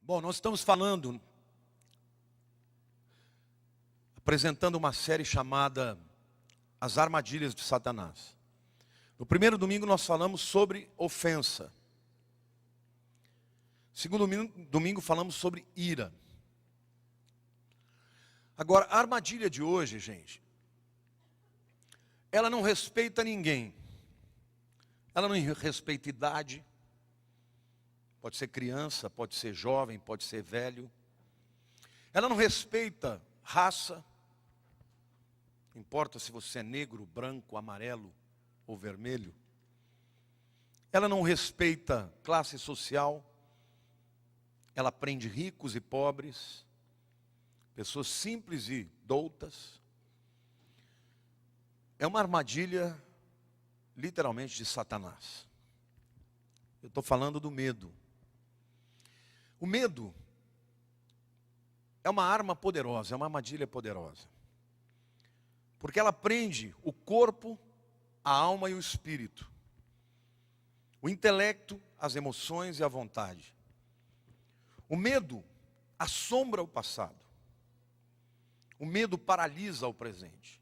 Bom, nós estamos falando, apresentando uma série chamada As Armadilhas de Satanás. No primeiro domingo nós falamos sobre ofensa. Segundo domingo falamos sobre ira. Agora, a armadilha de hoje, gente, ela não respeita ninguém. Ela não respeita idade. Pode ser criança, pode ser jovem, pode ser velho. Ela não respeita raça. Não importa se você é negro, branco, amarelo ou vermelho. Ela não respeita classe social. Ela prende ricos e pobres, pessoas simples e doutas. É uma armadilha, literalmente, de Satanás. Eu estou falando do medo. O medo é uma arma poderosa, é uma armadilha poderosa. Porque ela prende o corpo, a alma e o espírito. O intelecto, as emoções e a vontade. O medo assombra o passado. O medo paralisa o presente.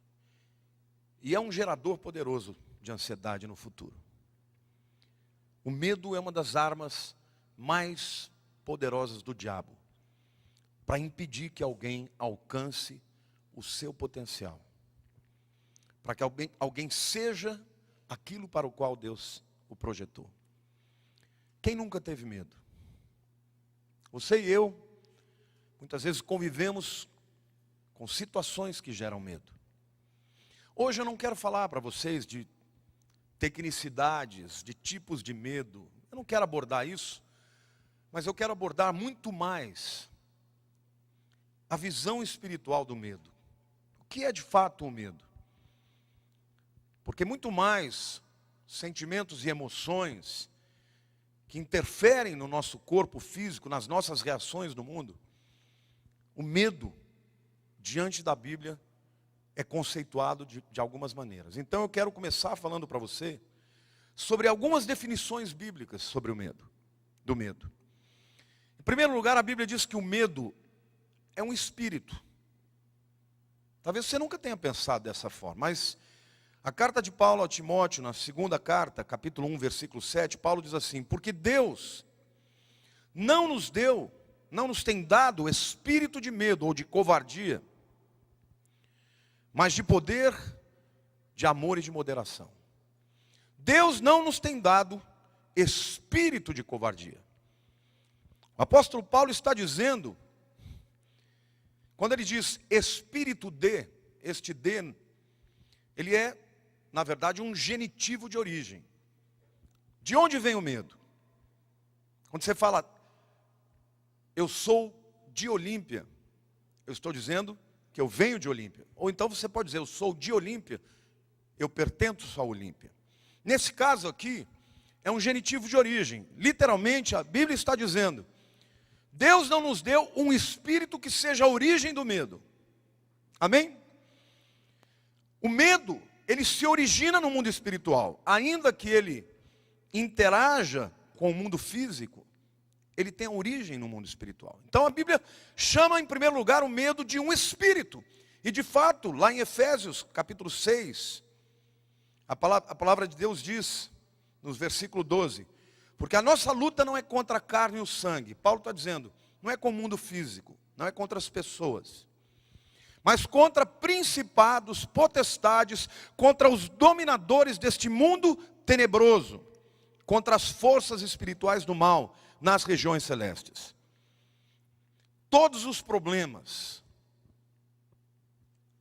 E é um gerador poderoso de ansiedade no futuro. O medo é uma das armas mais poderosas do diabo para impedir que alguém alcance o seu potencial. Para que alguém seja aquilo para o qual Deus o projetou. Quem nunca teve medo? Você e eu, muitas vezes convivemos com situações que geram medo. Hoje eu não quero falar para vocês de tecnicidades, de tipos de medo. Eu não quero abordar isso, mas eu quero abordar muito mais a visão espiritual do medo. O que é de fato o medo? Porque muito mais sentimentos e emoções que interferem no nosso corpo físico, nas nossas reações no mundo, o medo, diante da Bíblia, é conceituado de algumas maneiras. Então eu quero começar falando para você sobre algumas definições bíblicas sobre o medo, do medo. Em primeiro lugar, a Bíblia diz que o medo é um espírito. Talvez você nunca tenha pensado dessa forma, mas a carta de Paulo a Timóteo, na segunda carta, capítulo 1, versículo 7, Paulo diz assim: porque Deus não nos tem dado espírito de medo ou de covardia, mas de poder, de amor e de moderação. Deus não nos tem dado espírito de covardia. O apóstolo Paulo está dizendo, quando ele diz espírito de, este de, ele é, na verdade, um genitivo de origem. De onde vem o medo? Quando você fala, eu sou de Olímpia, eu estou dizendo que eu venho de Olímpia. Ou então você pode dizer, eu sou de Olímpia, eu pertenço a Olímpia. Nesse caso aqui, é um genitivo de origem. Literalmente, a Bíblia está dizendo, Deus não nos deu um espírito que seja a origem do medo. Amém? O medo, ele se origina no mundo espiritual. Ainda que ele interaja com o mundo físico, ele tem a origem no mundo espiritual. Então a Bíblia chama em primeiro lugar o medo de um espírito. E de fato, lá em Efésios capítulo 6, a palavra de Deus diz, nos versículo 12, porque a nossa luta não é contra a carne e o sangue. Paulo está dizendo, não é com o mundo físico, não é contra as pessoas, mas contra principados, potestades, contra os dominadores deste mundo tenebroso, contra as forças espirituais do mal nas regiões celestes. Todos os problemas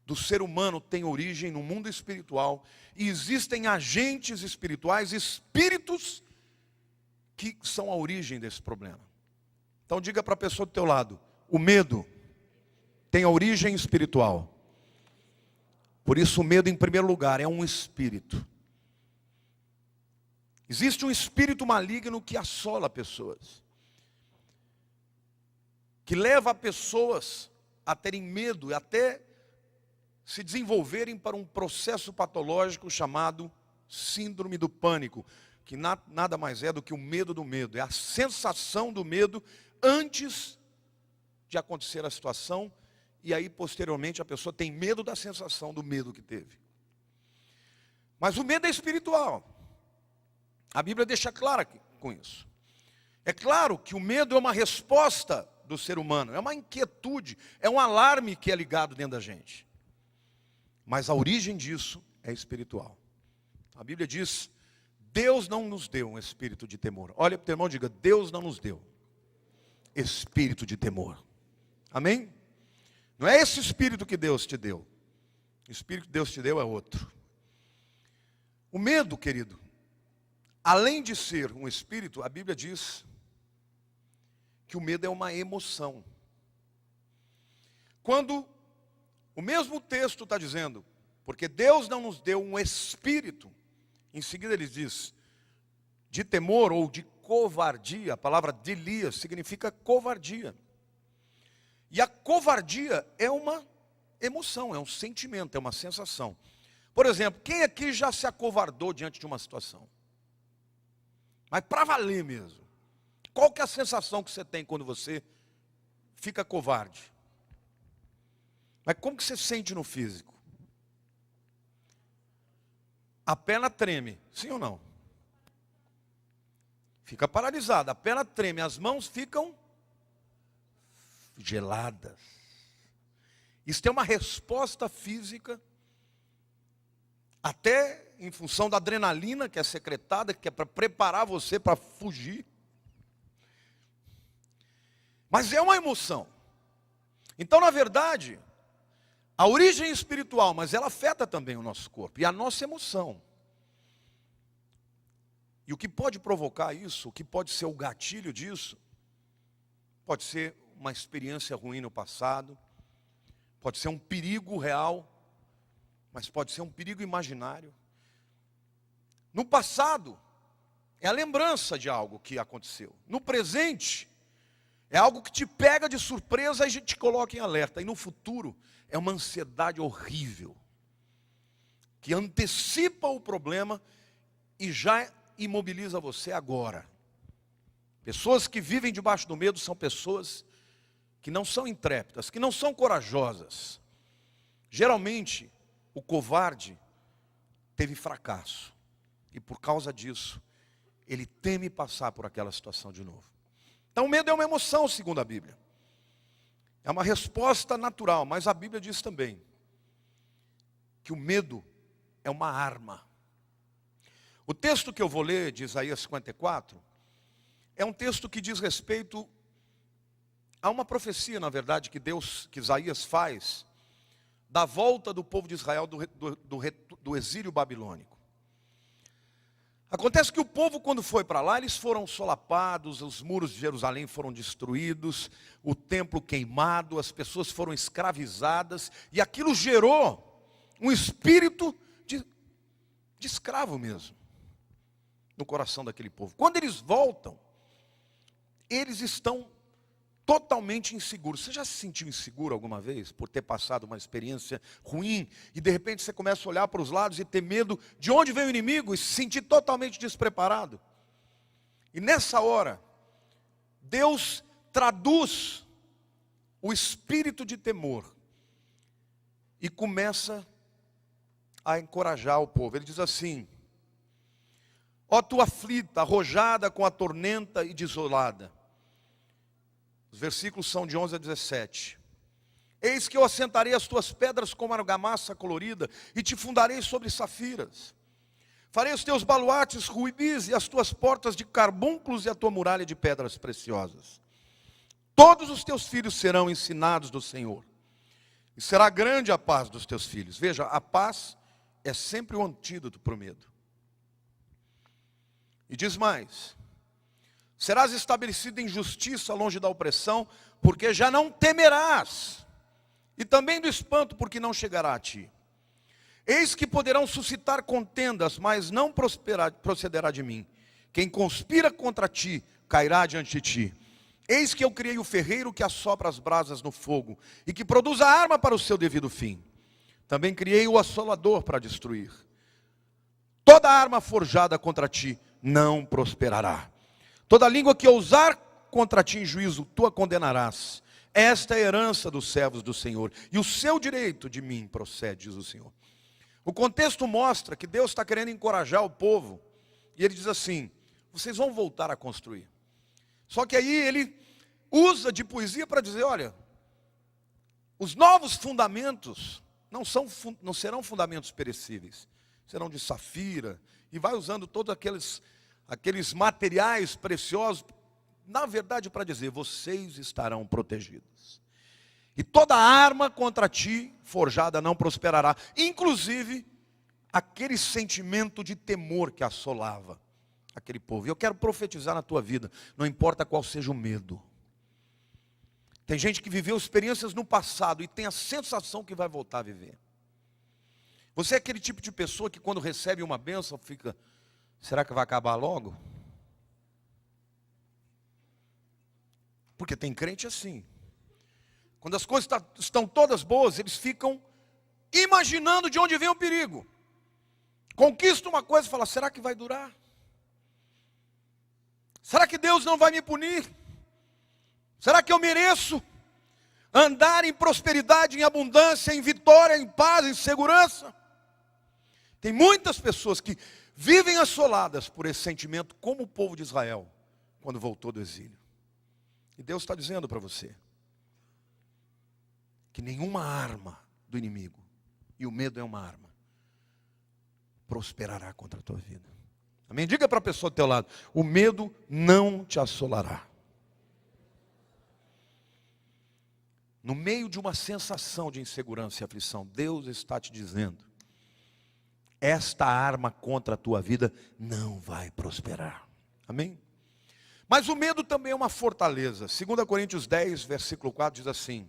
do ser humano têm origem no mundo espiritual e existem agentes espirituais, espíritos que são a origem desse problema. Então diga para a pessoa do teu lado, o medo tem a origem espiritual. Por isso o medo, em primeiro lugar, é um espírito. Existe um espírito maligno que assola pessoas, que leva pessoas a terem medo e até se desenvolverem para um processo patológico chamado síndrome do pânico. que nada mais é do que o medo do medo. É a sensação do medo antes de acontecer a situação. E aí, posteriormente, a pessoa tem medo da sensação do medo que teve. Mas o medo é espiritual. A Bíblia deixa claro com isso. É claro que o medo é uma resposta do ser humano. É uma inquietude. É um alarme que é ligado dentro da gente. Mas a origem disso é espiritual. A Bíblia diz: Deus não nos deu um espírito de temor. Olha para o teu irmão e diga: Deus não nos deu espírito de temor. Amém? Não é esse espírito que Deus te deu. O espírito que Deus te deu é outro. O medo, querido, além de ser um espírito, a Bíblia diz que o medo é uma emoção. Quando o mesmo texto está dizendo, porque Deus não nos deu um espírito, em seguida ele diz, de temor ou de covardia. A palavra delia significa covardia. E a covardia é uma emoção, é um sentimento, é uma sensação. Por exemplo, quem aqui já se acovardou diante de uma situação? Mas para valer mesmo. Qual que é a sensação que você tem quando você fica covarde? Mas como que você sente no físico? A perna treme, sim ou não? Fica paralisada, a perna treme, as mãos ficam geladas. Isso é uma resposta física, até em função da adrenalina que é secretada, que é para preparar você para fugir. Mas é uma emoção. Então, na verdade, a origem é espiritual, mas ela afeta também o nosso corpo e a nossa emoção. E o que pode provocar isso, o que pode ser o gatilho disso, pode ser uma experiência ruim no passado, pode ser um perigo real, mas pode ser um perigo imaginário. No passado, é a lembrança de algo que aconteceu. No presente, é algo que te pega de surpresa e te coloca em alerta. E no futuro, é uma ansiedade horrível, que antecipa o problema e já imobiliza você agora. Pessoas que vivem debaixo do medo são pessoas que não são intrépidas, que não são corajosas. Geralmente, o covarde teve fracasso. E por causa disso, ele teme passar por aquela situação de novo. Então o medo é uma emoção, segundo a Bíblia. É uma resposta natural, mas a Bíblia diz também que o medo é uma arma. O texto que eu vou ler, de Isaías 54, é um texto que diz respeito a uma profecia, na verdade, que Isaías faz da volta do povo de Israel do exílio babilônico. Acontece que o povo, quando foi para lá, eles foram solapados, os muros de Jerusalém foram destruídos, o templo queimado, as pessoas foram escravizadas, e aquilo gerou um espírito de escravo mesmo no coração daquele povo. Quando eles voltam, eles estão totalmente inseguros. Você já se sentiu inseguro alguma vez por ter passado uma experiência ruim e de repente você começa a olhar para os lados e ter medo de onde vem o inimigo e se sentir totalmente despreparado? E nessa hora, Deus traduz o espírito de temor e começa a encorajar o povo. Ele diz assim: ó tu aflita, arrojada com a tormenta e desolada. Os versículos são de 11 a 17. Eis que eu assentarei as tuas pedras como argamassa colorida e te fundarei sobre safiras. Farei os teus baluartes ruibis e as tuas portas de carbunclos e a tua muralha de pedras preciosas. Todos os teus filhos serão ensinados do Senhor. E será grande a paz dos teus filhos. Veja, a paz é sempre o antídoto para o medo. E diz mais: serás estabelecido em justiça longe da opressão, porque já não temerás, e também do espanto, porque não chegará a ti. Eis que poderão suscitar contendas, mas não procederá de mim. Quem conspira contra ti, cairá diante de ti. Eis que eu criei o ferreiro que assopra as brasas no fogo, e que produz a arma para o seu devido fim. Também criei o assolador para destruir. Toda arma forjada contra ti não prosperará. Toda língua que ousar contra ti em juízo, tu a condenarás. Esta é a herança dos servos do Senhor, e o seu direito de mim procede, diz o Senhor. O contexto mostra que Deus está querendo encorajar o povo, e ele diz assim: vocês vão voltar a construir. Só que aí ele usa de poesia para dizer: olha, os novos fundamentos não serão fundamentos perecíveis, serão de safira, e vai usando todos aqueles materiais preciosos, na verdade para dizer: vocês estarão protegidos. E toda arma contra ti forjada não prosperará, inclusive aquele sentimento de temor que assolava aquele povo. E eu quero profetizar na tua vida, não importa qual seja o medo. Tem gente que viveu experiências no passado e tem a sensação que vai voltar a viver. Você é aquele tipo de pessoa que quando recebe uma bênção fica: será que vai acabar logo? Porque tem crente assim. Quando as coisas estão todas boas, eles ficam imaginando de onde vem o perigo. Conquista uma coisa e fala: será que vai durar? Será que Deus não vai me punir? Será que eu mereço andar em prosperidade, em abundância, em vitória, em paz, em segurança? Tem muitas pessoas que vivem assoladas por esse sentimento, como o povo de Israel, quando voltou do exílio. E Deus está dizendo para você que nenhuma arma do inimigo, e o medo é uma arma, prosperará contra a tua vida. Amém? Diga para a pessoa do teu lado: o medo não te assolará. No meio de uma sensação de insegurança e aflição, Deus está te dizendo: esta arma contra a tua vida não vai prosperar. Amém? Mas o medo também é uma fortaleza. 2 Coríntios 10, versículo 4 diz assim: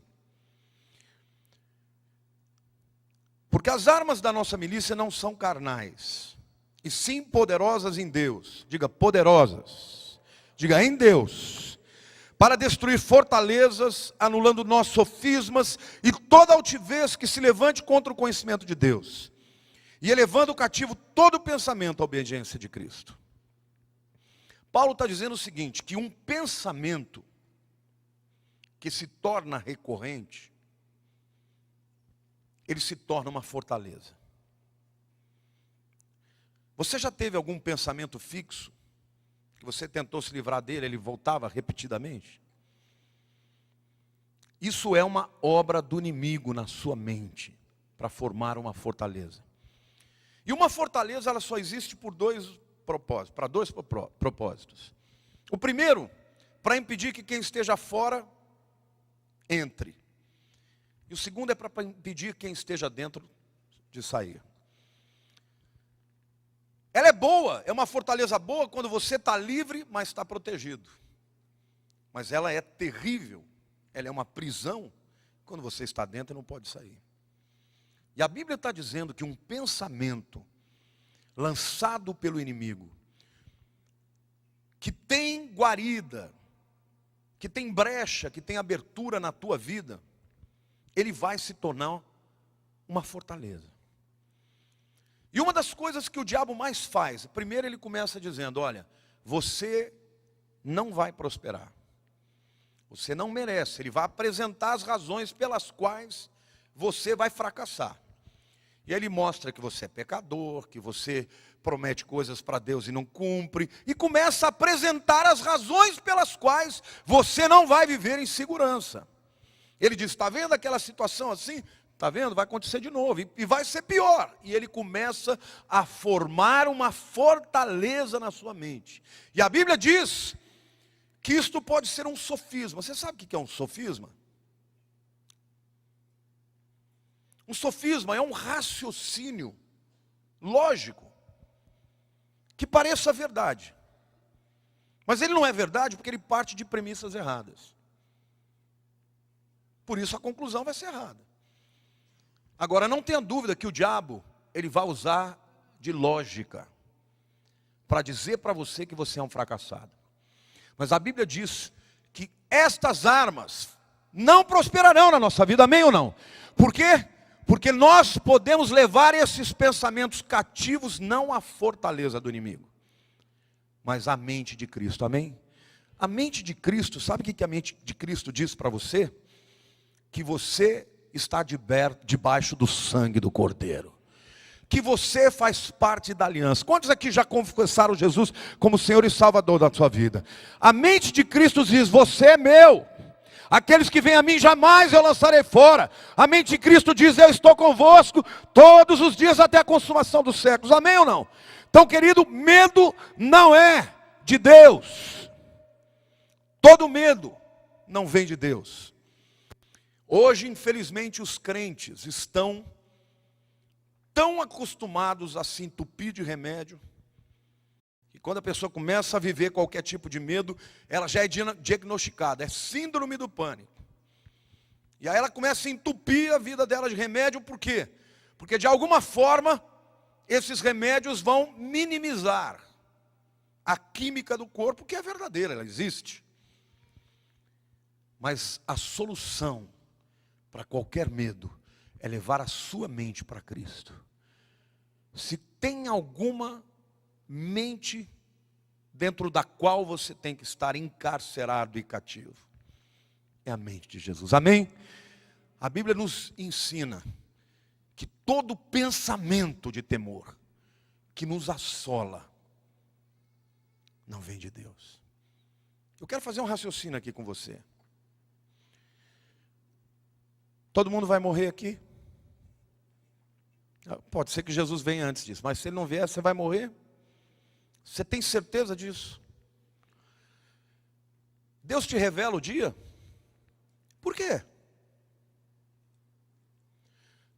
porque as armas da nossa milícia não são carnais, e sim poderosas em Deus. Diga: poderosas. Diga: em Deus, para destruir fortalezas, anulando nossos sofismas e toda altivez que se levante contra o conhecimento de Deus, e elevando cativo todo pensamento à obediência de Cristo. Paulo está dizendo o seguinte: que um pensamento que se torna recorrente, ele se torna uma fortaleza. Você já teve algum pensamento fixo, que você tentou se livrar dele, ele voltava repetidamente? Isso é uma obra do inimigo na sua mente, para formar uma fortaleza. E uma fortaleza, ela só existe por dois propósitos. O primeiro, para impedir que quem esteja fora entre. E o segundo é para impedir quem esteja dentro de sair. Ela é boa, é uma fortaleza boa quando você está livre, mas está protegido. Mas ela é terrível, ela é uma prisão quando você está dentro e não pode sair. E a Bíblia está dizendo que um pensamento lançado pelo inimigo, que tem guarida, que tem brecha, que tem abertura na tua vida, ele vai se tornar uma fortaleza. E uma das coisas que o diabo mais faz, primeiro ele começa dizendo: olha, você não vai prosperar, você não merece. Ele vai apresentar as razões pelas quais você vai fracassar. E ele mostra que você é pecador, que você promete coisas para Deus e não cumpre, e começa a apresentar as razões pelas quais você não vai viver em segurança. Ele diz: está vendo aquela situação assim? Está vendo? Vai acontecer de novo, e vai ser pior. E ele começa a formar uma fortaleza na sua mente. E a Bíblia diz que isto pode ser um sofisma. Você sabe o que é um sofisma? Um sofisma é um raciocínio lógico, que pareça verdade. Mas ele não é verdade porque ele parte de premissas erradas. Por isso a conclusão vai ser errada. Agora, não tenha dúvida que o diabo, ele vai usar de lógica para dizer para você que você é um fracassado. Mas a Bíblia diz que estas armas não prosperarão na nossa vida, amém ou não? Por quê? Porque nós podemos levar esses pensamentos cativos não à fortaleza do inimigo, mas a mente de Cristo, amém? A mente de Cristo, sabe o que a mente de Cristo diz para você? Que você está debaixo do sangue do Cordeiro. Que você faz parte da aliança. Quantos aqui já confessaram Jesus como Senhor e Salvador da sua vida? A mente de Cristo diz, você é meu. Aqueles que vêm a mim jamais eu lançarei fora. A mente de Cristo diz, eu estou convosco todos os dias até a consumação dos séculos. Amém ou não? Então, querido, medo não é de Deus. Todo medo não vem de Deus. Hoje, infelizmente, os crentes estão tão acostumados a se entupir de remédio, que quando a pessoa começa a viver qualquer tipo de medo, ela já é diagnosticada, é síndrome do pânico. E aí ela começa a entupir a vida dela de remédio, por quê? Porque de alguma forma, esses remédios vão minimizar a química do corpo, que é verdadeira, ela existe. Mas a solução para qualquer medo é levar a sua mente para Cristo. Se tem alguma mente dentro da qual você tem que estar encarcerado e cativo, é a mente de Jesus, amém? A Bíblia nos ensina que todo pensamento de temor que nos assola não vem de Deus. Eu quero fazer um raciocínio aqui com você. Todo mundo vai morrer aqui? Pode ser que Jesus venha antes disso, mas se ele não vier, você vai morrer? Você tem certeza disso? Deus te revela o dia? Por quê?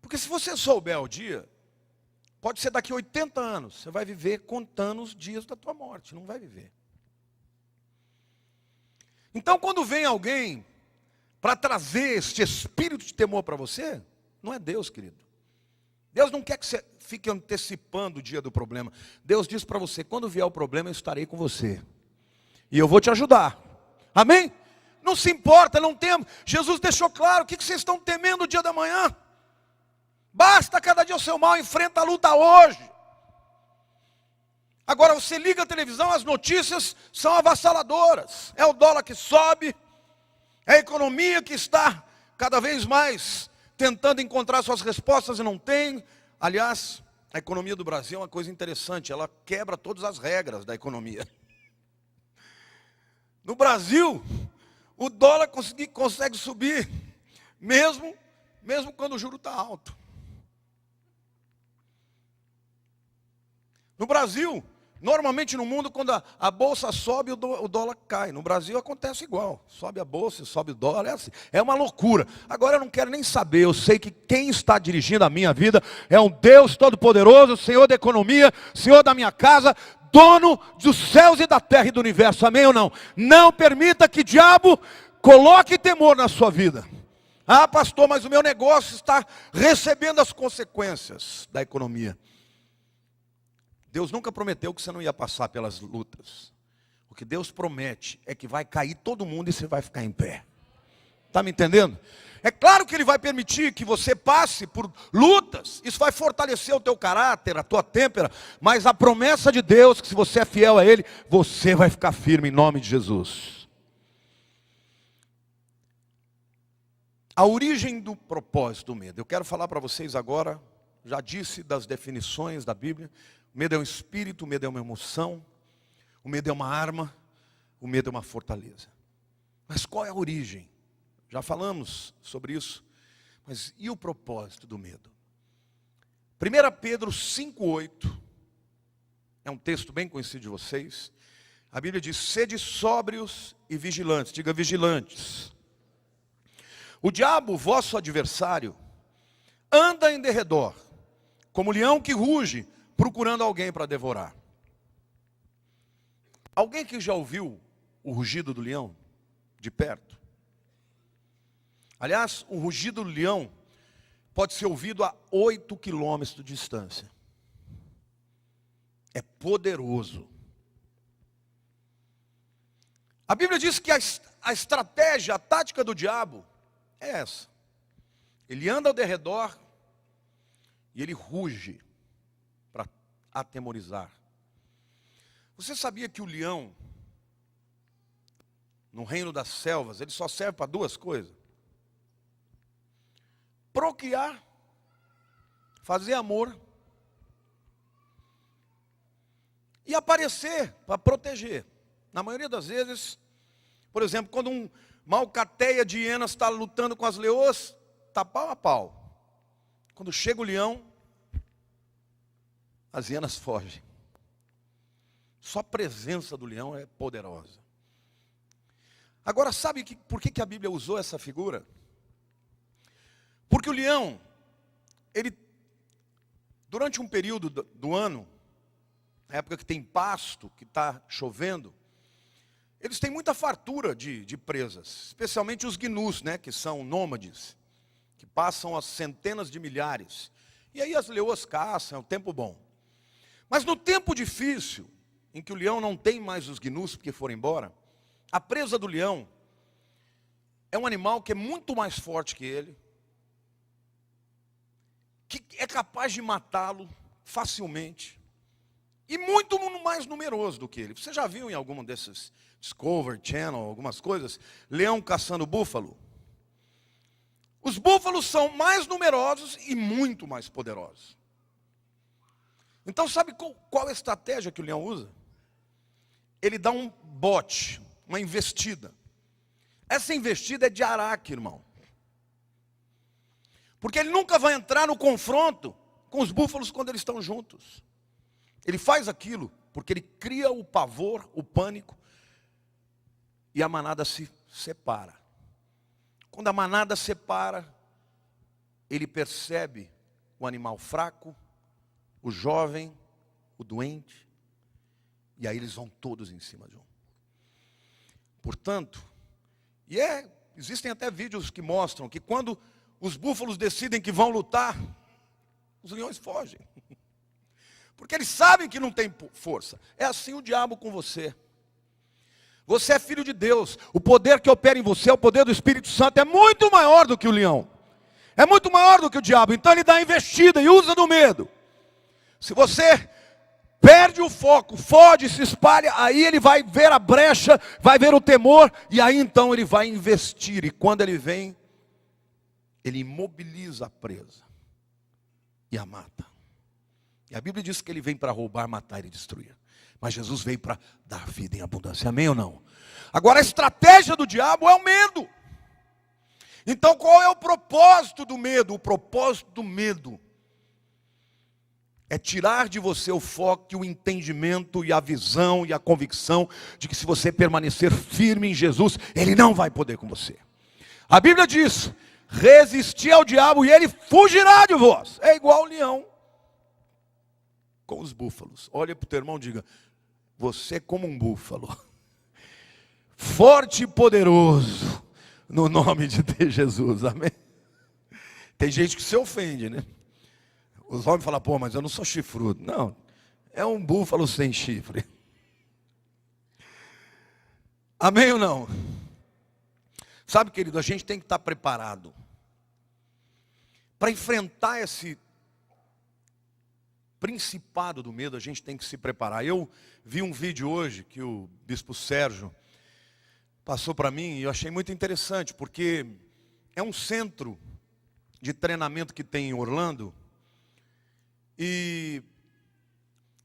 Porque se você souber o dia, pode ser daqui a 80 anos, você vai viver contando os dias da tua morte, não vai viver. Então quando vem alguém para trazer este espírito de temor para você, não é Deus, querido. Deus não quer que você fique antecipando o dia do problema. Deus diz para você, quando vier o problema eu estarei com você. E eu vou te ajudar. Amém? Não se importa, não temo. Jesus deixou claro, o que vocês estão temendo o dia da manhã? Basta cada dia o seu mal, enfrenta a luta hoje. Agora você liga a televisão, as notícias são avassaladoras. É o dólar que sobe, é a economia que está cada vez mais tentando encontrar suas respostas e não tem. Aliás, a economia do Brasil é uma coisa interessante, ela quebra todas as regras da economia. No Brasil, o dólar consegue subir, mesmo quando o juro está alto. No Brasil, normalmente no mundo, quando a bolsa sobe, o dólar cai. No Brasil acontece igual. Sobe a bolsa, sobe o dólar, é assim. É uma loucura. Agora eu não quero nem saber. Eu sei que quem está dirigindo a minha vida é um Deus Todo-Poderoso, Senhor da economia, Senhor da minha casa, dono dos céus e da terra e do universo. Amém ou não? Não permita que o diabo coloque temor na sua vida. Ah, pastor, mas o meu negócio está recebendo as consequências da economia. Deus nunca prometeu que você não ia passar pelas lutas. O que Deus promete é que vai cair todo mundo e você vai ficar em pé. Está me entendendo? É claro que Ele vai permitir que você passe por lutas. Isso vai fortalecer o teu caráter, a tua têmpera. Mas a promessa de Deus, que se você é fiel a Ele, você vai ficar firme em nome de Jesus. A origem do propósito do medo. Eu quero falar para vocês agora, já disse das definições da Bíblia. O medo é um espírito, o medo é uma emoção, o medo é uma arma, o medo é uma fortaleza. Mas qual é a origem? Já falamos sobre isso, mas e o propósito do medo? 1 Pedro 5,8, é um texto bem conhecido de vocês. A Bíblia diz, sede sóbrios e vigilantes, diga vigilantes. O diabo, vosso adversário, anda em derredor, como leão que ruge, procurando alguém para devorar. Alguém que já ouviu o rugido do leão de perto? Aliás, o rugido do leão pode ser ouvido a 8 quilômetros de distância. É poderoso. A Bíblia diz que a estratégia, a tática do diabo é essa. Ele anda ao derredor e ele ruge para atemorizar. Você sabia que o leão, no reino das selvas, ele só serve para duas coisas? Procriar, fazer amor, e aparecer para proteger. Na maioria das vezes, por exemplo, quando uma alcateia de hienas está lutando com as leoas, está pau a pau. Quando chega o leão, as hienas fogem. Só a presença do leão é poderosa. Agora, sabe por que a Bíblia usou essa figura? Porque o leão, ele, durante um período do ano, na época que tem pasto, que está chovendo, eles têm muita fartura de presas, especialmente os gnus, né, que são nômades, que passam as centenas de milhares. E aí as leoas caçam, é um tempo bom. Mas no tempo difícil, em que o leão não tem mais os gnus porque foram embora, a presa do leão é um animal que é muito mais forte que ele, que é capaz de matá-lo facilmente, e muito mais numeroso do que ele. Você já viu em algum desses Discovery Channel, algumas coisas, leão caçando búfalo? Os búfalos são mais numerosos e muito mais poderosos. Então sabe qual é a estratégia que o leão usa? Ele dá um bote, uma investida. Essa investida é de araque, irmão. Porque ele nunca vai entrar no confronto com os búfalos quando eles estão juntos. Ele faz aquilo porque ele cria o pavor, o pânico, e a manada se separa. Quando a manada separa, ele percebe o animal fraco, o jovem, o doente, e aí eles vão todos em cima de um. Portanto, existem até vídeos que mostram que quando os búfalos decidem que vão lutar, os leões fogem. Porque eles sabem que não tem força. É assim o diabo com você. Você é filho de Deus. O poder que opera em você, o poder do Espírito Santo, é muito maior do que o leão. É muito maior do que o diabo. Então ele dá a investida e usa do medo. Se você perde o foco, foge, se espalha, aí ele vai ver a brecha, vai ver o temor, e aí então ele vai investir. E quando ele vem, ele imobiliza a presa e a mata. E a Bíblia diz que ele vem para roubar, matar e destruir. Mas Jesus veio para dar vida em abundância. Amém ou não? Agora a estratégia do diabo é o medo. Então qual é o propósito do medo? O propósito do medo é tirar de você o foco, o entendimento e a visão e a convicção de que se você permanecer firme em Jesus, Ele não vai poder com você. A Bíblia diz: resistir ao diabo e ele fugirá de vós. É igual o leão com os búfalos. Olha para o teu irmão e diga: você é como um búfalo, forte e poderoso, no nome de Jesus. Amém? Tem gente que se ofende, né? Os homens falam: pô, mas eu não sou chifrudo. Não, é um búfalo sem chifre. Amém ou não? Sabe, querido, a gente tem que estar preparado para enfrentar esse principado do medo. A gente tem que se preparar. Eu vi um vídeo hoje que o bispo Sérgio passou para mim e eu achei muito interessante, porque é um centro de treinamento que tem em Orlando. E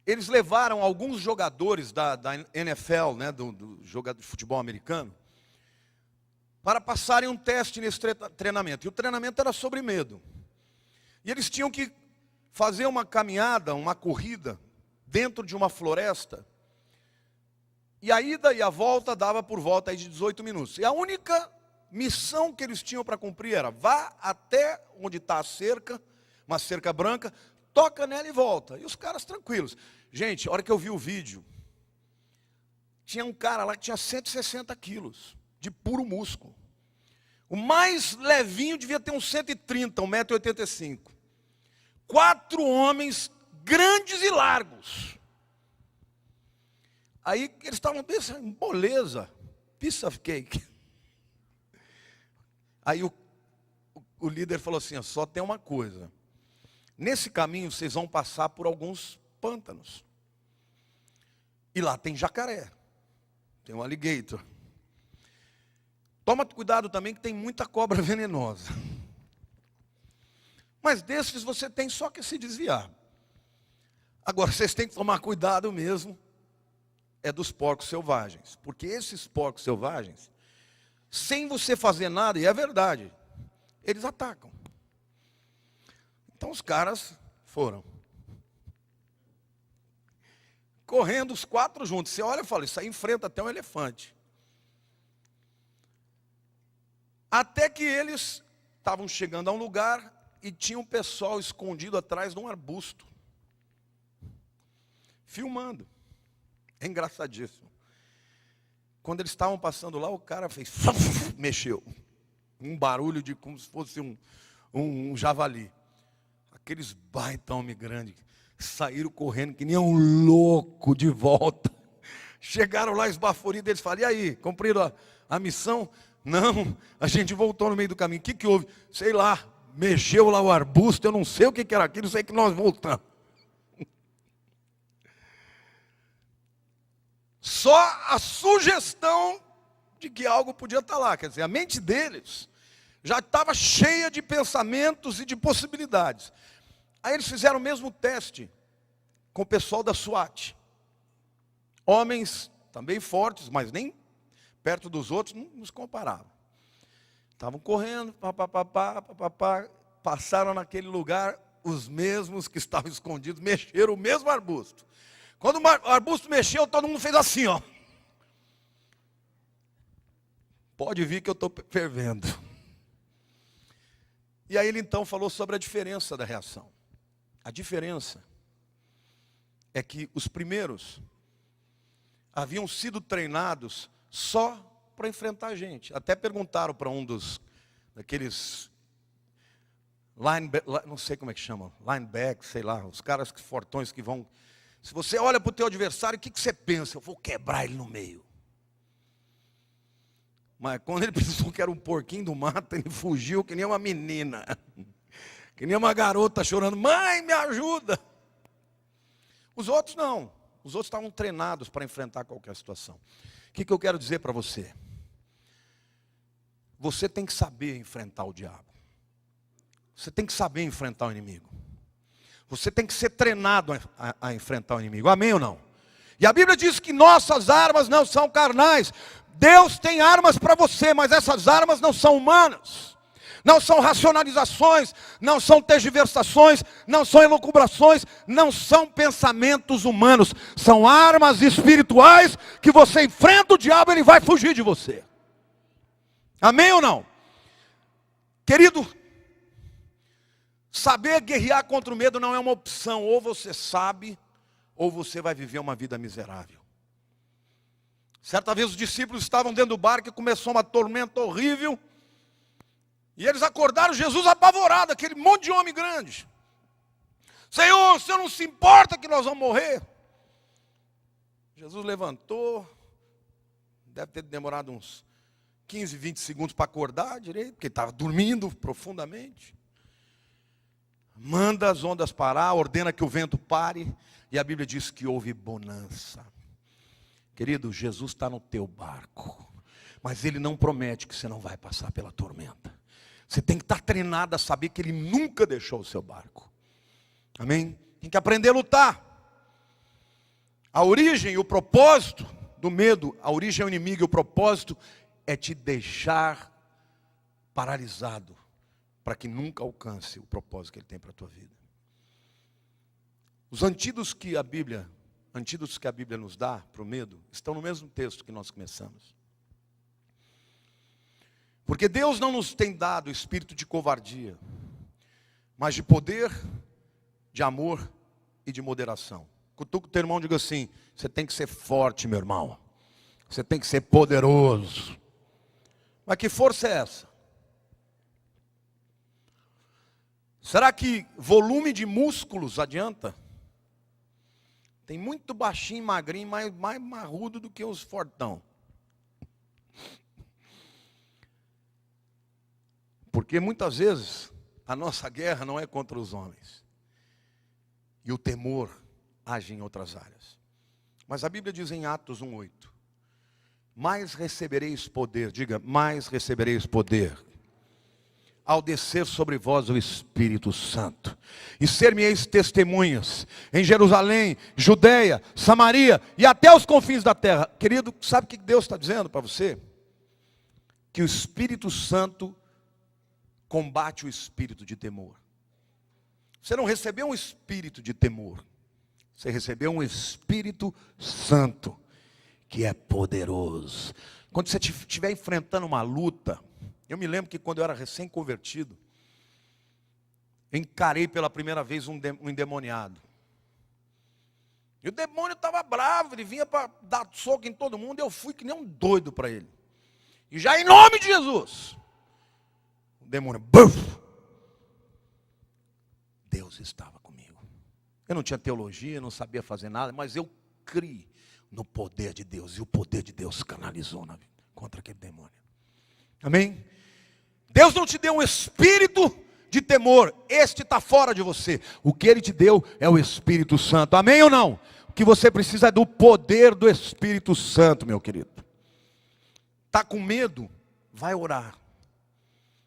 eles levaram alguns jogadores da NFL, né, do jogador de futebol americano, para passarem um teste nesse treinamento. E o treinamento era sobre medo. E eles tinham que fazer uma caminhada, uma corrida, dentro de uma floresta. E a ida e a volta dava por volta aí de 18 minutos. E a única missão que eles tinham para cumprir era: vá até onde está a cerca, uma cerca branca, toca nela e volta. E os caras tranquilos. Gente, a hora que eu vi o vídeo, tinha um cara lá que tinha 160 quilos, de puro músculo. O mais levinho devia ter uns 130, 1,85 m. 4 homens grandes e largos. Aí eles estavam pensando: moleza, piece of cake. Aí o líder falou assim: só tem uma coisa. Nesse caminho vocês vão passar por alguns pântanos. E lá tem jacaré, tem um alligator. Toma cuidado também que tem muita cobra venenosa. Mas desses você tem só que se desviar. Agora, vocês têm que tomar cuidado mesmo, é dos porcos selvagens. Porque esses porcos selvagens, sem você fazer nada, e é verdade, eles atacam. Então os caras foram. Correndo os 4 juntos. Você olha e fala, isso aí enfrenta até um elefante. Até que eles estavam chegando a um lugar e tinha um pessoal escondido atrás de um arbusto, filmando. É engraçadíssimo. Quando eles estavam passando lá, o cara fez, mexeu. Um barulho de como se fosse um javali. Aqueles baita homem grande saíram correndo que nem um louco de volta. Chegaram lá esbaforidos, eles falaram, e aí, cumpriram a missão? Não, a gente voltou no meio do caminho. O que houve? Sei lá, mexeu lá o arbusto, eu não sei o que era aquilo, sei que nós voltamos. Só a sugestão de que algo podia estar lá. Quer dizer, a mente deles já estava cheia de pensamentos e de possibilidades. Aí eles fizeram o mesmo teste com o pessoal da SWAT. Homens também fortes, mas nem perto dos outros, não se comparava. Estavam correndo, passaram naquele lugar, os mesmos que estavam escondidos, mexeram o mesmo arbusto. Quando o arbusto mexeu, todo mundo fez assim, ó. Pode vir que eu estou fervendo. E aí ele então falou sobre a diferença da reação. A diferença é que os primeiros haviam sido treinados só para enfrentar a gente. Até perguntaram para um daqueles não sei como é que chama, linebackers, sei lá, os caras fortões que vão. Se você olha para o teu adversário, o que você pensa? Eu vou quebrar ele no meio. Mas quando ele pensou que era um porquinho do mato, ele fugiu que nem uma menina. Que nem uma garota chorando, mãe, me ajuda. Os outros não. Os outros estavam treinados para enfrentar qualquer situação. O que eu quero dizer para você? Você tem que saber enfrentar o diabo. Você tem que saber enfrentar o inimigo. Você tem que ser treinado a enfrentar o inimigo. Amém ou não? E a Bíblia diz que nossas armas não são carnais. Deus tem armas para você, mas essas armas não são humanas. Não são racionalizações, não são tergiversações, não são elucubrações, não são pensamentos humanos. São armas espirituais que você enfrenta o diabo, ele vai fugir de você. Amém ou não? Querido, saber guerrear contra o medo não é uma opção. Ou você sabe, ou você vai viver uma vida miserável. Certa vez os discípulos estavam dentro do barco e começou uma tormenta horrível. E eles acordaram Jesus apavorado, aquele monte de homem grande. Senhor, o Senhor não se importa que nós vamos morrer? Jesus levantou, deve ter demorado uns 15, 20 segundos para acordar direito, porque estava dormindo profundamente. Manda as ondas parar, ordena que o vento pare, e a Bíblia diz que houve bonança. Querido, Jesus está no teu barco, mas Ele não promete que você não vai passar pela tormenta. Você tem que estar treinado a saber que Ele nunca deixou o seu barco. Amém? Tem que aprender a lutar. A origem e o propósito do medo, a origem é o inimigo e o propósito é te deixar paralisado, para que nunca alcance o propósito que Ele tem para a tua vida. Os antídotos que a Bíblia nos dá para o medo, estão no mesmo texto que nós começamos. Porque Deus não nos tem dado espírito de covardia, mas de poder, de amor e de moderação. Cutuca o teu irmão e diga assim, você tem que ser forte, meu irmão. Você tem que ser poderoso. Mas que força é essa? Será que volume de músculos adianta? Tem muito baixinho, magrinho, mais marrudo do que os fortão. Porque muitas vezes a nossa guerra não é contra os homens. E o temor age em outras áreas. Mas a Bíblia diz em Atos 1:8, mais recebereis poder, diga, mais recebereis poder, ao descer sobre vós o Espírito Santo, e ser-me-eis testemunhas em Jerusalém, Judeia, Samaria e até os confins da terra. Querido, sabe o que Deus está dizendo para você? Que o Espírito Santo combate o espírito de temor. Você não recebeu um espírito de temor, você recebeu um Espírito Santo, que é poderoso. Quando você estiver enfrentando uma luta, eu me lembro que quando eu era recém-convertido, encarei pela primeira vez um endemoniado. E o demônio estava bravo, ele vinha para dar soco em todo mundo, e eu fui que nem um doido para ele. E já em nome de Jesus, o demônio, buf! Deus estava comigo. Eu não tinha teologia, não sabia fazer nada, mas eu criei no poder de Deus, e o poder de Deus canalizou contra aquele demônio. Amém? Deus não te deu um espírito de temor, este está fora de você. O que Ele te deu é o Espírito Santo, amém ou não? O que você precisa é do poder do Espírito Santo, meu querido. Está com medo? Vai orar.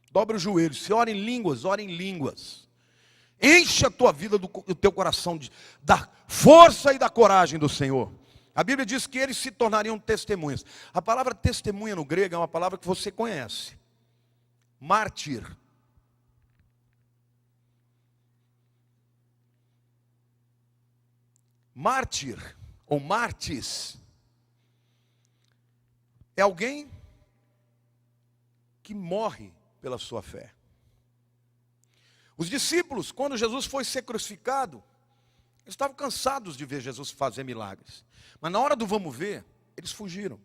Dobra o joelho, se ora em línguas, ora em línguas. Enche a tua vida, o teu coração da força e da coragem do Senhor. A Bíblia diz que eles se tornariam testemunhas. A palavra testemunha no grego é uma palavra que você conhece. Mártir. Mártir, ou mártis, é alguém que morre pela sua fé. Os discípulos, quando Jesus foi ser crucificado, eles estavam cansados de ver Jesus fazer milagres. Mas na hora do vamos ver, eles fugiram.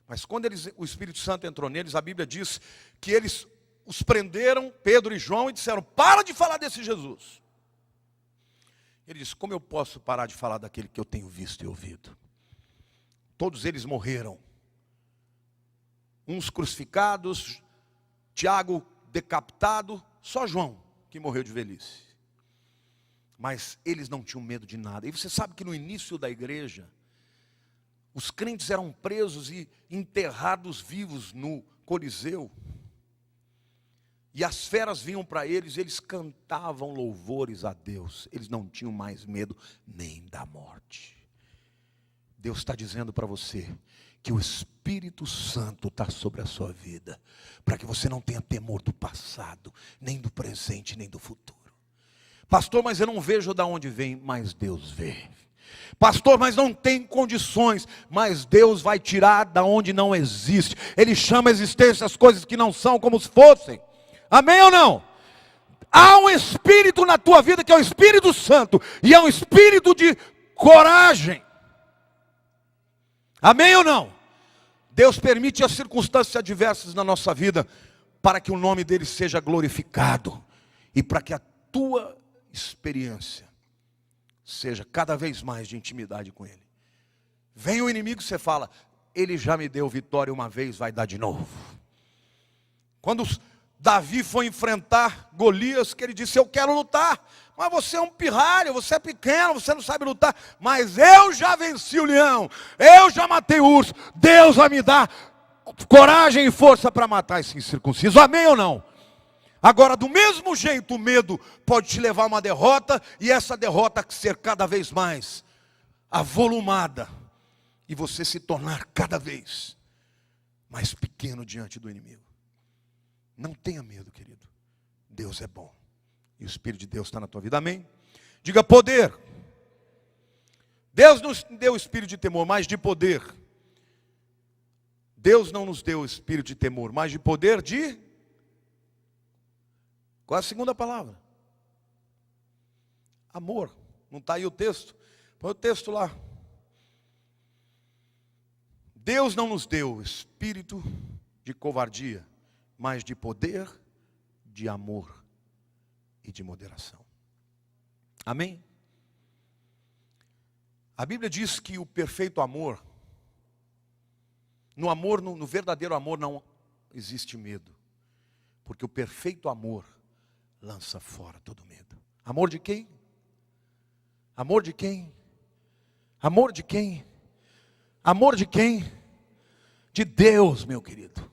Mas quando o Espírito Santo entrou neles, a Bíblia diz que eles os prenderam, Pedro e João, e disseram, para de falar desse Jesus. Ele disse, como eu posso parar de falar daquele que eu tenho visto e ouvido? Todos eles morreram. Uns crucificados, Tiago decapitado, só João que morreu de velhice. Mas eles não tinham medo de nada. E você sabe que no início da igreja, os crentes eram presos e enterrados vivos no Coliseu. E as feras vinham para eles, eles cantavam louvores a Deus. Eles não tinham mais medo nem da morte. Deus está dizendo para você que o Espírito Santo está sobre a sua vida, para que você não tenha temor do passado, nem do presente, nem do futuro. Pastor, mas eu não vejo de onde vem, mas Deus vê. Pastor, mas não tem condições, mas Deus vai tirar da onde não existe. Ele chama a existência as coisas que não são como se fossem. Amém ou não? Há um Espírito na tua vida que é o Espírito Santo, e é um Espírito de coragem. Amém ou não? Deus permite as circunstâncias adversas na nossa vida, para que o nome dele seja glorificado, e para que a tua experiência seja cada vez mais de intimidade com ele. Vem o inimigo, você fala, ele já me deu vitória uma vez, vai dar de novo. Quando Davi foi enfrentar Golias, que ele disse, eu quero lutar, mas você é um pirralho, você é pequeno, você não sabe lutar, mas eu já venci o leão, eu já matei o urso, Deus vai me dar coragem e força para matar esse incircunciso, amém ou não? Agora, do mesmo jeito, o medo pode te levar a uma derrota, e essa derrota ser cada vez mais avolumada, e você se tornar cada vez mais pequeno diante do inimigo. Não tenha medo, querido. Deus é bom. E o Espírito de Deus está na tua vida. Amém? Diga poder. Deus nos deu o espírito de temor, mas de poder. Deus não nos deu o espírito de temor, mas de poder de... Qual é a segunda palavra? Amor. Não está aí o texto? Põe o texto lá. Deus não nos deu o espírito de covardia, mas de poder, de amor e de moderação. Amém? A Bíblia diz que o perfeito amor, no verdadeiro amor não existe medo, porque o perfeito amor lança fora todo medo. Amor de quem? Amor de quem? Amor de quem? Amor de quem? De Deus, meu querido.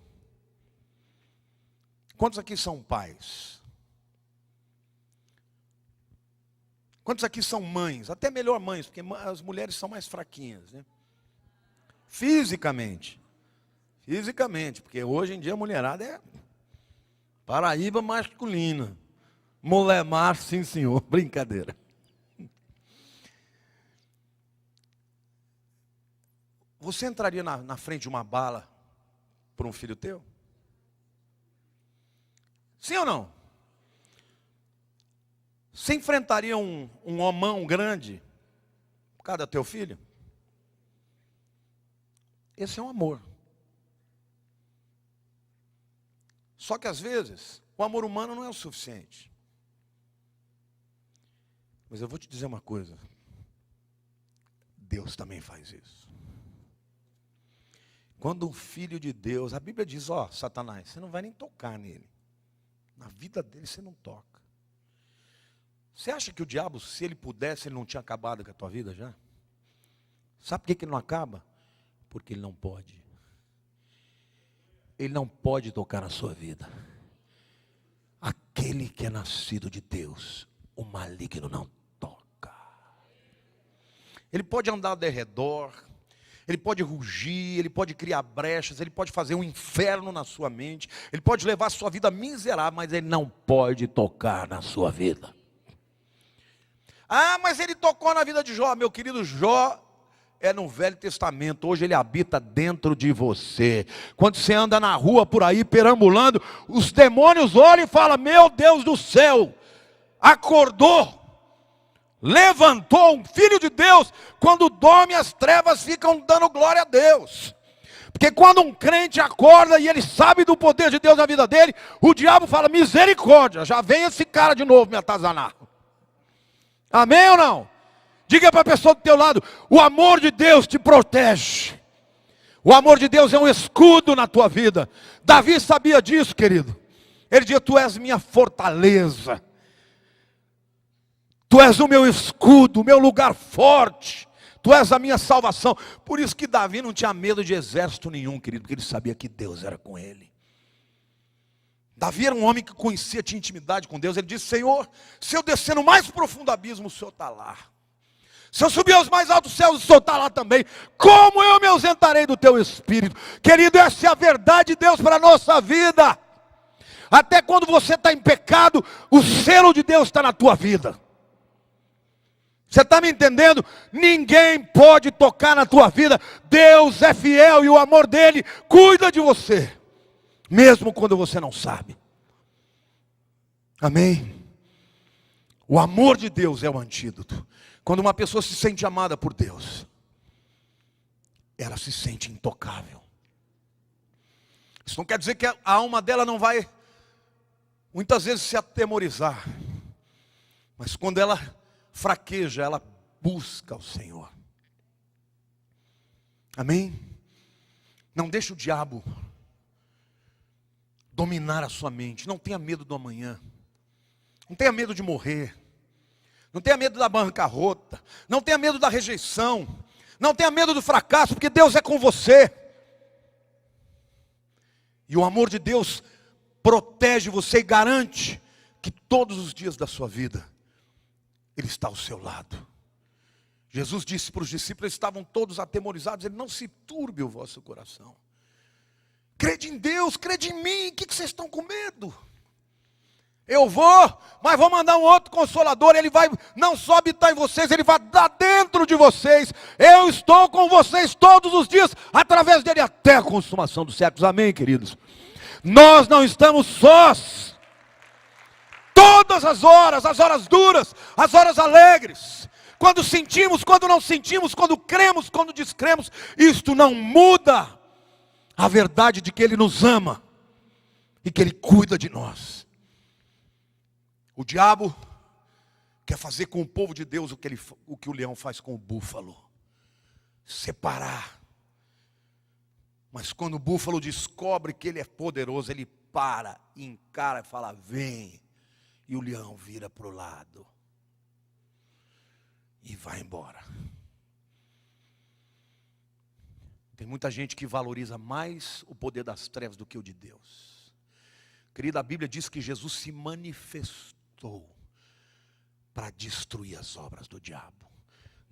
Quantos aqui são pais? Quantos aqui são mães? Até melhor mães, porque as mulheres são mais fraquinhas, né? Fisicamente. Fisicamente, porque hoje em dia a mulherada é Paraíba masculina. Mulher macho, sim senhor. Brincadeira. Você entraria na frente de uma bala por um filho teu? Sim ou não? Você enfrentaria um homão grande por causa do teu filho? Esse é um amor. Só que às vezes, o amor humano não é o suficiente. Mas eu vou te dizer uma coisa. Deus também faz isso. Quando um filho de Deus, a Bíblia diz, ó, Satanás, você não vai nem tocar nele. Na vida dele você não toca. Você acha que o diabo, se ele pudesse, ele não tinha acabado com a tua vida já? Sabe por que ele não acaba? Porque ele não pode. Ele não pode tocar na sua vida. Aquele que é nascido de Deus, o maligno não toca. Ele pode andar ao derredor, ele pode rugir, ele pode criar brechas, ele pode fazer um inferno na sua mente, ele pode levar a sua vida miserável, mas ele não pode tocar na sua vida. Ah, mas ele tocou na vida de Jó. Meu querido, Jó é no Velho Testamento, hoje ele habita dentro de você. Quando você anda na rua por aí, perambulando, os demônios olham e falam, meu Deus do céu, acordou, levantou um filho de Deus. Quando dorme, as trevas ficam dando glória a Deus. Porque quando um crente acorda e ele sabe do poder de Deus na vida dele, o diabo fala, misericórdia, já vem esse cara de novo me atazanar. Amém ou não? Diga para a pessoa do teu lado, o amor de Deus te protege. O amor de Deus é um escudo na tua vida. Davi sabia disso, querido. Ele dizia, tu és minha fortaleza. Tu és o meu escudo, o meu lugar forte. Tu és a minha salvação. Por isso que Davi não tinha medo de exército nenhum, querido, porque ele sabia que Deus era com ele. Davi era um homem que conhecia, tinha intimidade com Deus. Ele disse, Senhor, se eu descer no mais profundo abismo, o Senhor está lá. Se eu subir aos mais altos céus, o Senhor está lá também. Como eu me ausentarei do teu espírito? Querido, essa é a verdade de Deus para a nossa vida. Até quando você está em pecado, o selo de Deus está na tua vida. Você está me entendendo? Ninguém pode tocar na tua vida. Deus é fiel e o amor dele cuida de você. Mesmo quando você não sabe. Amém? O amor de Deus é o antídoto. Quando uma pessoa se sente amada por Deus, ela se sente intocável. Isso não quer dizer que a alma dela não vai, muitas vezes, se atemorizar. Mas quando ela fraqueja, ela busca o Senhor. Amém? Não deixe o diabo dominar a sua mente. Não tenha medo do amanhã. Não tenha medo de morrer. Não tenha medo da bancarrota. Não tenha medo da rejeição. Não tenha medo do fracasso, porque Deus é com você. E o amor de Deus protege você e garante que todos os dias da sua vida Ele está ao seu lado. Jesus disse para os discípulos, eles estavam todos atemorizados, Ele, não se turbe o vosso coração. Crede em Deus, crede em mim, o que vocês estão com medo? Eu vou, mas vou mandar um outro Consolador, Ele vai não só habitar em vocês, Ele vai dar dentro de vocês. Eu estou com vocês todos os dias, através dEle até a consumação dos séculos. Amém, queridos? Nós não estamos sós. Todas as horas duras, as horas alegres. Quando sentimos, quando não sentimos, quando cremos, quando descremos, isto não muda a verdade de que Ele nos ama e que Ele cuida de nós. O diabo quer fazer com o povo de Deus o que o leão faz com o búfalo. Separar. Mas quando o búfalo descobre que ele é poderoso, ele para, encara e fala, vem. E o leão vira para o lado. E vai embora. Tem muita gente que valoriza mais o poder das trevas do que o de Deus. Querida, a Bíblia diz que Jesus se manifestou para destruir as obras do diabo.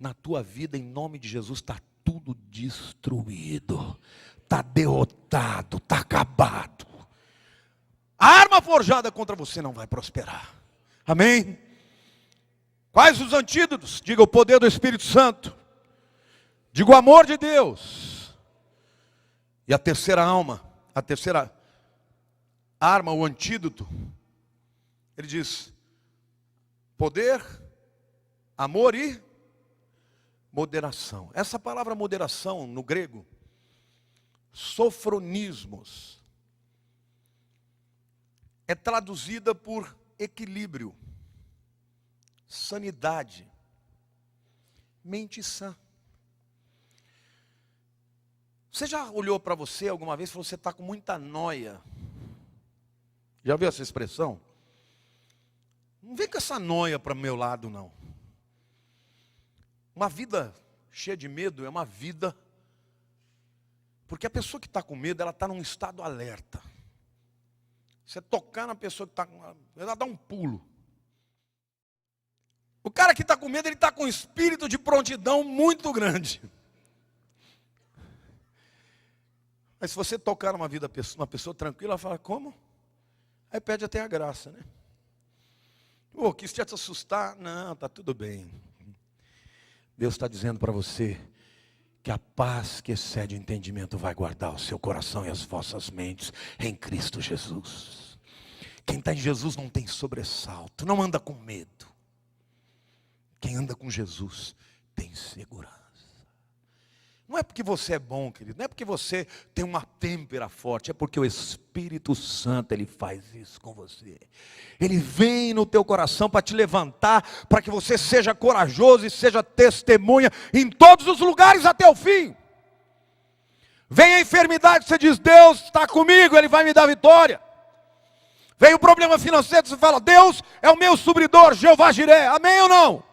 Na tua vida, em nome de Jesus, está tudo destruído, está derrotado, está acabado. A arma forjada contra você não vai prosperar. Amém? Quais os antídotos? Diga o poder do Espírito Santo. Diga o amor de Deus. E a terceira arma, o antídoto, ele diz: poder, amor e moderação. Essa palavra moderação, no grego, sofronismos, é traduzida por equilíbrio, sanidade, mente sã. Você já olhou para você alguma vez e falou: você está com muita nóia? Já viu essa expressão? Não vem com essa nóia para o meu lado, não. Uma vida cheia de medo é uma vida... Porque a pessoa que está com medo, ela está num estado alerta. Você tocar na pessoa que está com... ela dá um pulo. O cara que está com medo, ele está com um espírito de prontidão muito grande. Mas se você tocar numa vida, uma pessoa tranquila, ela fala: como? Aí pede até a graça, né? Oh, quis te assustar? Não, está tudo bem. Deus está dizendo para você que a paz que excede o entendimento vai guardar o seu coração e as vossas mentes em Cristo Jesus. Quem está em Jesus não tem sobressalto, não anda com medo. Quem anda com Jesus tem segurança. Não é porque você é bom, querido, não é porque você tem uma têmpera forte, é porque o Espírito Santo, ele faz isso com você. Ele vem no teu coração para te levantar, para que você seja corajoso e seja testemunha em todos os lugares até o fim. Vem a enfermidade, você diz: Deus está comigo, Ele vai me dar vitória. Vem o problema financeiro, você fala: Deus é o meu supridor, Jeová Jiré. Amém ou não?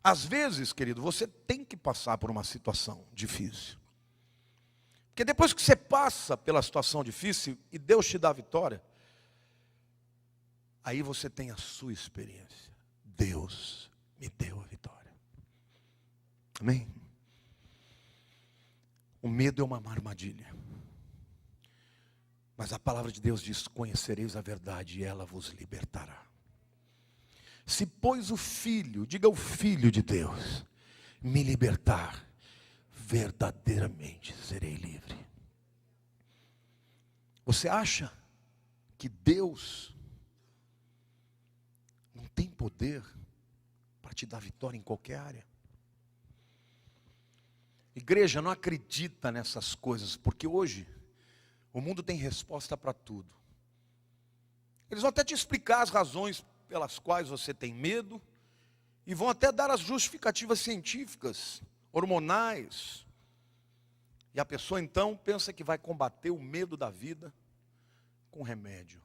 Às vezes, querido, você tem que passar por uma situação difícil. Porque depois que você passa pela situação difícil e Deus te dá a vitória, aí você tem a sua experiência. Deus me deu a vitória. Amém? O medo é uma armadilha. Mas a palavra de Deus diz: conhecereis a verdade e ela vos libertará. Se pois o Filho, diga o Filho de Deus, me libertar, verdadeiramente serei livre. Você acha que Deus não tem poder para te dar vitória em qualquer área? Igreja, não acredita nessas coisas, porque hoje o mundo tem resposta para tudo. Eles vão até te explicar as razões pelas quais você tem medo, e vão até dar as justificativas científicas, hormonais. E a pessoa então pensa que vai combater o medo da vida com remédio.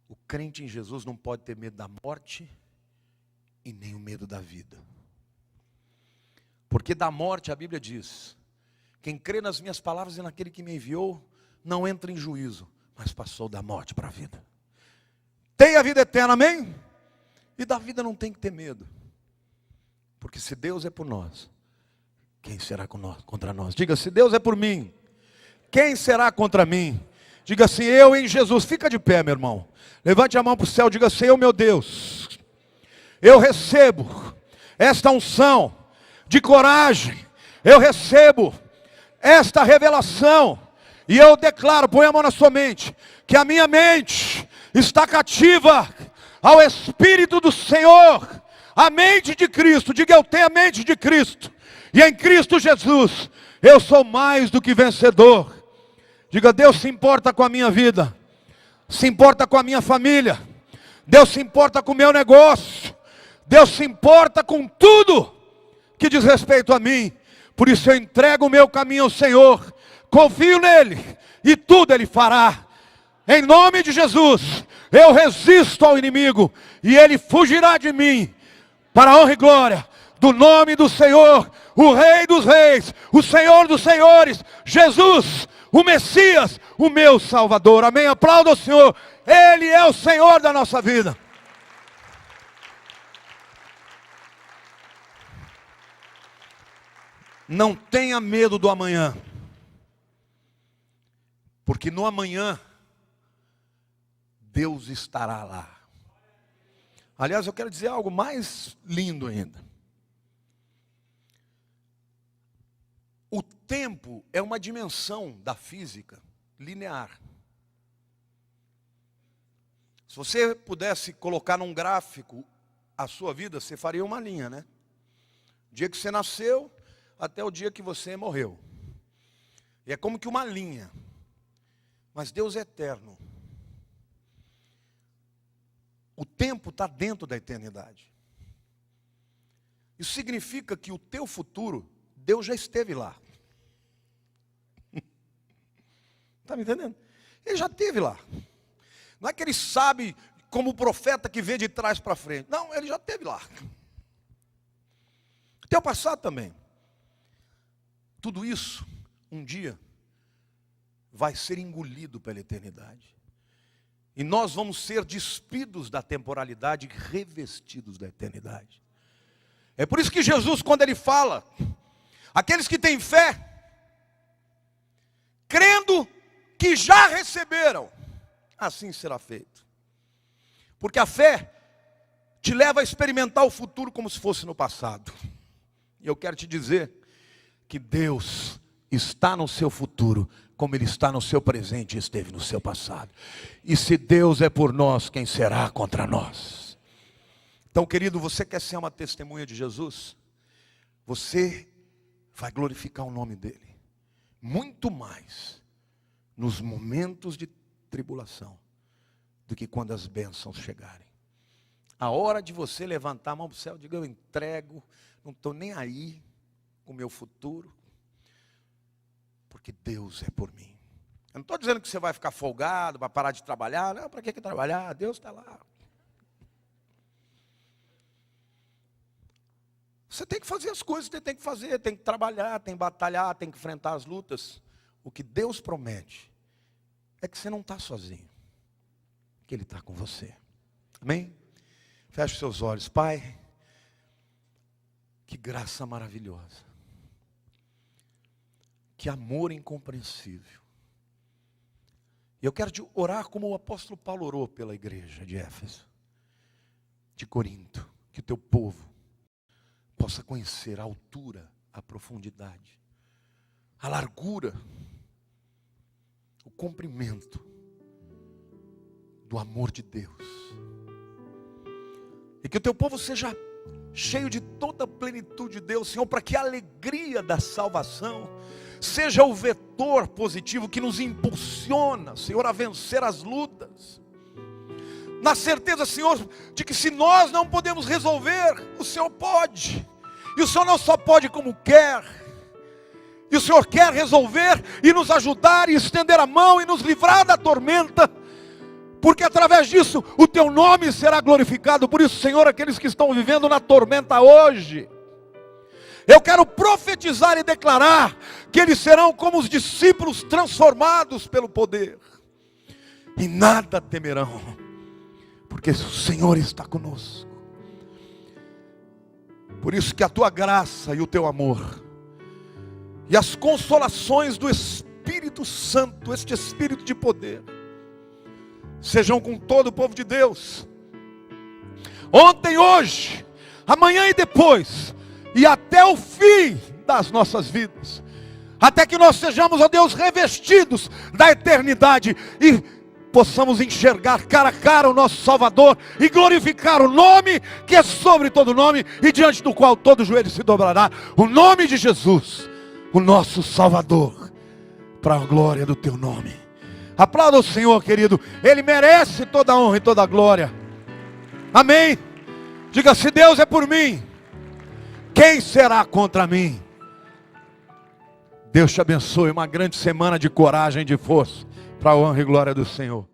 O crente em Jesus não pode ter medo da morte e nem o medo da vida. Porque da morte a Bíblia diz: quem crê nas minhas palavras e naquele que me enviou, não entra em juízo, mas passou da morte para a vida. Tem a vida eterna, amém? E da vida não tem que ter medo. Porque se Deus é por nós, quem será contra nós? Diga: se Deus é por mim, quem será contra mim? Diga assim: eu em Jesus. Fica de pé, meu irmão. Levante a mão para o céu, diga: Senhor meu Deus, eu recebo esta unção de coragem. Eu recebo esta revelação. E eu declaro, põe a mão na sua mente, que a minha mente está cativa ao Espírito do Senhor, a mente de Cristo. Diga: eu tenho a mente de Cristo, e em Cristo Jesus eu sou mais do que vencedor. Diga: Deus se importa com a minha vida, se importa com a minha família, Deus se importa com o meu negócio, Deus se importa com tudo que diz respeito a mim. Por isso eu entrego o meu caminho ao Senhor, confio nele e tudo Ele fará. Em nome de Jesus, eu resisto ao inimigo e ele fugirá de mim, para a honra e glória do nome do Senhor, o Rei dos Reis, o Senhor dos Senhores, Jesus, o Messias, o meu Salvador. Amém? Aplauda o Senhor. Ele é o Senhor da nossa vida. Não tenha medo do amanhã, porque no amanhã Deus estará lá. Aliás, eu quero dizer algo mais lindo ainda. O tempo é uma dimensão da física linear. Se você pudesse colocar num gráfico a sua vida, você faria uma linha, né? O dia que você nasceu até o dia que você morreu. E é como que uma linha. Mas Deus é eterno. O tempo está dentro da eternidade. Isso significa que o teu futuro, Deus já esteve lá. Está me entendendo? Ele já esteve lá. Não é que ele sabe como o profeta que vê de trás para frente. Não, ele já esteve lá. O teu passado também. Tudo isso, um dia, vai ser engolido pela eternidade. E nós vamos ser despidos da temporalidade e revestidos da eternidade. É por isso que Jesus, quando ele fala, aqueles que têm fé, crendo que já receberam, assim será feito. Porque a fé te leva a experimentar o futuro como se fosse no passado. E eu quero te dizer que Deus está no seu futuro, como Ele está no seu presente e esteve no seu passado. E se Deus é por nós, quem será contra nós? Então, querido, você quer ser uma testemunha de Jesus? Você vai glorificar o nome dEle. Muito mais nos momentos de tribulação do que quando as bênçãos chegarem. A hora de você levantar a mão para o céu, diga: eu entrego, não estou nem aí com o meu futuro, porque Deus é por mim. Eu não estou dizendo que você vai ficar folgado, vai parar de trabalhar. Não, para que trabalhar? Deus está lá. Você tem que fazer as coisas que você tem que fazer, tem que trabalhar, tem que batalhar, tem que enfrentar as lutas. O que Deus promete é que você não está sozinho, que Ele está com você. Amém? Feche seus olhos. Pai, que graça maravilhosa. Que amor incompreensível. E eu quero te orar como o apóstolo Paulo orou pela igreja de Éfeso, de Corinto. Que o teu povo possa conhecer a altura, a profundidade, a largura, o comprimento do amor de Deus. E que o teu povo seja cheio de toda a plenitude de Deus, Senhor, para que a alegria da salvação seja o vetor positivo que nos impulsiona, Senhor, a vencer as lutas. Na certeza, Senhor, de que se nós não podemos resolver, o Senhor pode. E o Senhor não só pode como quer. E o Senhor quer resolver e nos ajudar e estender a mão e nos livrar da tormenta. Porque através disso o teu nome será glorificado. Por isso, Senhor, aqueles que estão vivendo na tormenta hoje, eu quero profetizar e declarar que eles serão como os discípulos transformados pelo poder. E nada temerão, porque o Senhor está conosco. Por isso que a tua graça e o teu amor, e as consolações do Espírito Santo, este Espírito de poder, sejam com todo o povo de Deus. Ontem, hoje, amanhã e depois, e até o fim das nossas vidas. Até que nós sejamos, ó Deus, revestidos da eternidade e possamos enxergar cara a cara o nosso Salvador e glorificar o nome que é sobre todo nome e diante do qual todo joelho se dobrará. O nome de Jesus, o nosso Salvador, para a glória do teu nome. Aplauda o Senhor, querido. Ele merece toda a honra e toda a glória. Amém? Diga: se Deus é por mim, quem será contra mim? Deus te abençoe. Uma grande semana de coragem e de força, para a honra e glória do Senhor.